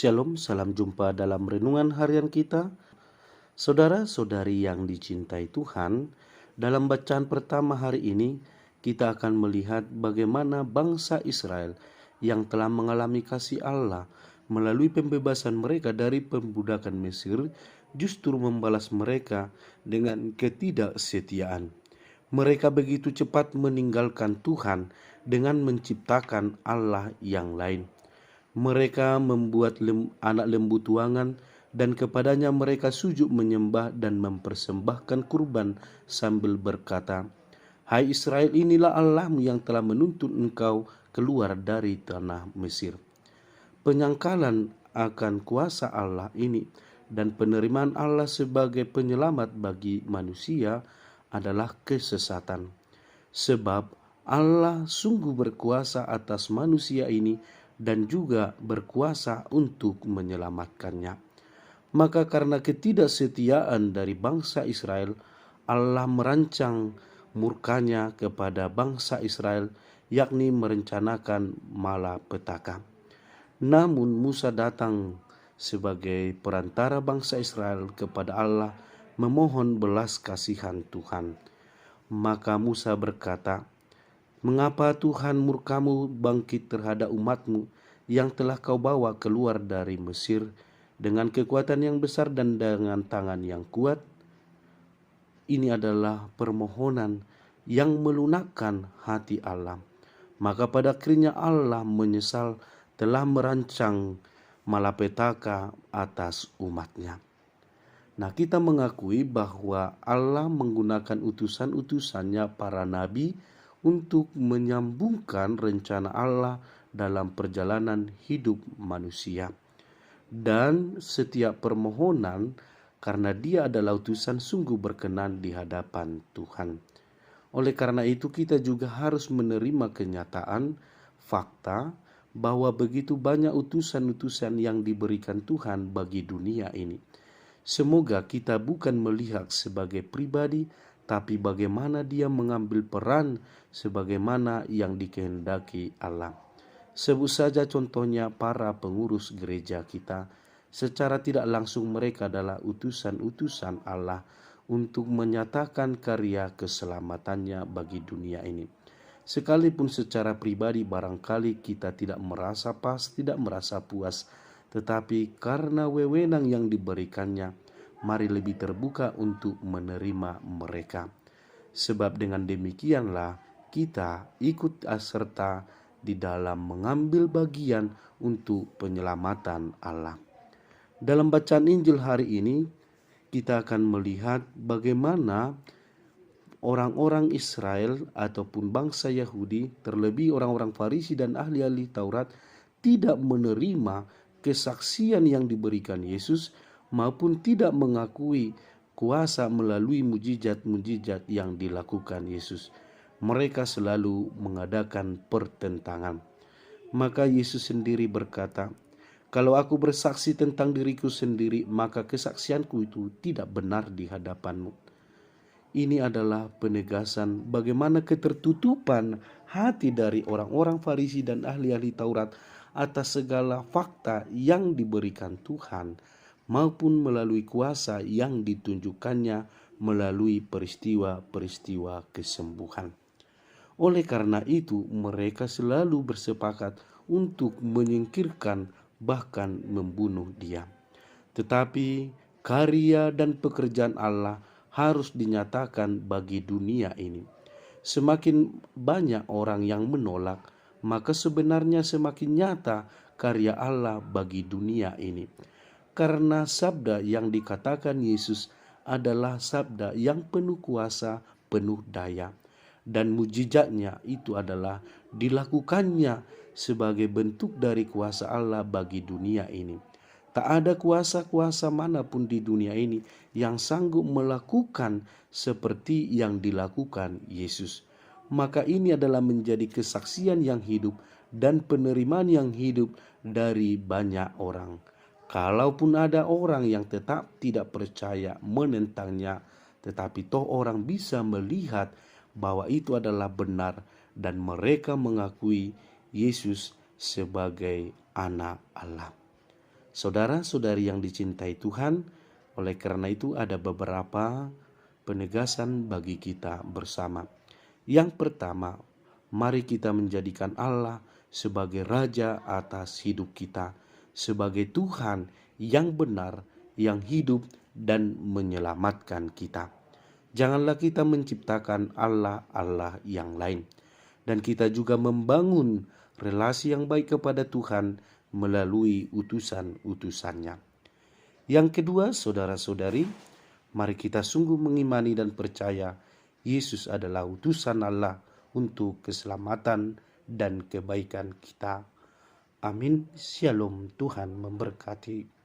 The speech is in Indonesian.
Shalom, salam jumpa dalam renungan harian kita. Saudara-saudari yang dicintai Tuhan, dalam bacaan pertama hari ini kita akan melihat bagaimana bangsa Israel yang telah mengalami kasih Allah melalui pembebasan mereka dari pembudakan Mesir justru membalas mereka dengan ketidaksetiaan. Mereka begitu cepat meninggalkan Tuhan dengan menciptakan Allah yang lain. Mereka membuat anak lembu tuangan dan kepadanya mereka sujud menyembah dan mempersembahkan kurban sambil berkata, "Hai Israel, inilah Allahmu yang telah menuntun engkau keluar dari tanah Mesir." Penyangkalan akan kuasa Allah ini dan penerimaan Allah sebagai penyelamat bagi manusia adalah kesesatan. Sebab Allah sungguh berkuasa atas manusia ini dan juga berkuasa untuk menyelamatkannya. Maka karena ketidaksetiaan dari bangsa Israel, Allah merancang murkanya kepada bangsa Israel, yakni merencanakan malapetaka. Namun Musa datang sebagai perantara bangsa Israel kepada Allah memohon belas kasihan Tuhan. Maka Musa berkata, "Mengapa Tuhan murkamu bangkit terhadap umatmu yang telah kau bawa keluar dari Mesir dengan kekuatan yang besar dan dengan tangan yang kuat?" Ini adalah permohonan yang melunakkan hati Allah. Maka pada akhirnya Allah menyesal telah merancang malapetaka atas umatnya. Nah, kita mengakui bahwa Allah menggunakan utusan-utusannya para nabi untuk menyambungkan rencana Allah dalam perjalanan hidup manusia. Dan setiap permohonan karena dia adalah utusan sungguh berkenan di hadapan Tuhan. Oleh karena itu kita juga harus menerima kenyataan, fakta, bahwa begitu banyak utusan-utusan yang diberikan Tuhan bagi dunia ini. Semoga kita bukan melihat sebagai pribadi, tapi bagaimana dia mengambil peran sebagaimana yang dikehendaki Allah. Sebut saja contohnya para pengurus gereja kita. Secara tidak langsung mereka adalah utusan-utusan Allah untuk menyatakan karya keselamatannya bagi dunia ini. Sekalipun secara pribadi barangkali kita tidak merasa pas, tidak merasa puas, tetapi karena wewenang yang diberikannya, mari lebih terbuka untuk menerima mereka. Sebab dengan demikianlah kita ikut serta di dalam mengambil bagian untuk penyelamatan Allah. Dalam bacaan Injil hari ini, kita akan melihat bagaimana orang-orang Israel ataupun bangsa Yahudi, terlebih orang-orang Farisi dan ahli-ahli Taurat, tidak menerima kesaksian yang diberikan Yesus maupun tidak mengakui kuasa melalui mujizat-mujizat yang dilakukan Yesus. Mereka selalu mengadakan pertentangan. Maka Yesus sendiri berkata, "Kalau aku bersaksi tentang diriku sendiri, maka kesaksianku itu tidak benar di hadapanmu." Ini adalah penegasan bagaimana ketertutupan hati dari orang-orang Farisi dan ahli-ahli Taurat atas segala fakta yang diberikan Tuhan maupun melalui kuasa yang ditunjukkannya melalui peristiwa-peristiwa kesembuhan. Oleh karena itu, mereka selalu bersepakat untuk menyingkirkan bahkan membunuh dia. Tetapi karya dan pekerjaan Allah harus dinyatakan bagi dunia ini. Semakin banyak orang yang menolak, maka sebenarnya semakin nyata karya Allah bagi dunia ini. Karena sabda yang dikatakan Yesus adalah sabda yang penuh kuasa, penuh daya. Dan mujizatnya itu adalah dilakukannya sebagai bentuk dari kuasa Allah bagi dunia ini. Tak ada kuasa-kuasa manapun di dunia ini yang sanggup melakukan seperti yang dilakukan Yesus. Maka ini adalah menjadi kesaksian yang hidup dan penerimaan yang hidup dari banyak orang. Kalaupun ada orang yang tetap tidak percaya menentangnya, tetapi toh orang bisa melihat bahwa itu adalah benar dan mereka mengakui Yesus sebagai anak Allah. Saudara-saudari yang dicintai Tuhan, oleh karena itu ada beberapa penegasan bagi kita bersama. Yang pertama, mari kita menjadikan Allah sebagai Raja atas hidup kita, sebagai Tuhan yang benar, yang hidup dan menyelamatkan kita. Janganlah kita menciptakan Allah yang lain. Dan kita juga membangun relasi yang baik kepada Tuhan melalui utusan-utusannya. Yang kedua, saudara-saudari, mari kita sungguh mengimani dan percaya Yesus adalah utusan Allah untuk keselamatan dan kebaikan kita. Amin. Shalom. Tuhan memberkati.